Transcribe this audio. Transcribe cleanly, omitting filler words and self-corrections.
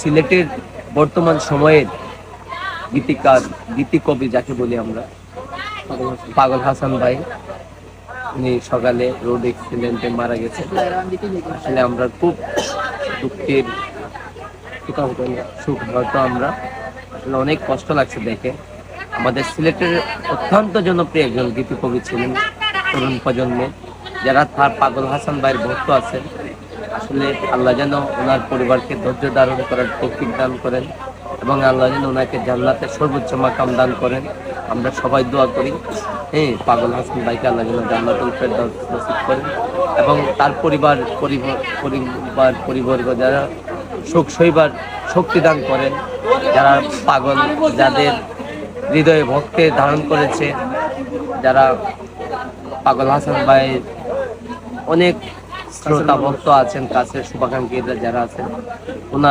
সিলেটের বর্তমান সময়ের গীতিকার গীতিকবি যাকে বলি আমরা, পাগল হাসান ভাই, উনি সকালে রোড অ্যাক্সিডেন্টে মারা গেছে। আসলে আমরা খুব দুঃখের সুখ হয়তো আমরা আসলে অনেক কষ্ট লাগছে দেখে। আমাদের সিলেটের অত্যন্ত জনপ্রিয় একজন গীতিকবি ছিলেন তরুণ প্রজন্মে, যারা তার পাগল হাসান ভাইয়ের ভক্ত আছেন। আসলে আল্লাহ যেন ওনার পরিবারকে ধৈর্য ধারণ করার তৌফিক দান করেন এবং আল্লাহ যেন ওনাকে জান্নাতের সর্বোচ্চ মাকাম দান করেন। আমরা সবাই দোয়া করি, পাগল হাসান ভাইকে আল্লাহ যেন জান্নাতুল ফেরদাউস নসিব করেন এবং তার পরিবর্গ যারা শোক সইবার শক্তি দান করেন, যারা পাগল, যাদের হৃদয়ে ভক্তে ধারণ করেছে, যারা পাগল হাসান ভাইয়ের অনেক শ্রোতা ভক্ত আছেন, কাছের শুভাকাঙ্ক্ষীরা যারা আছেন, ওনাদের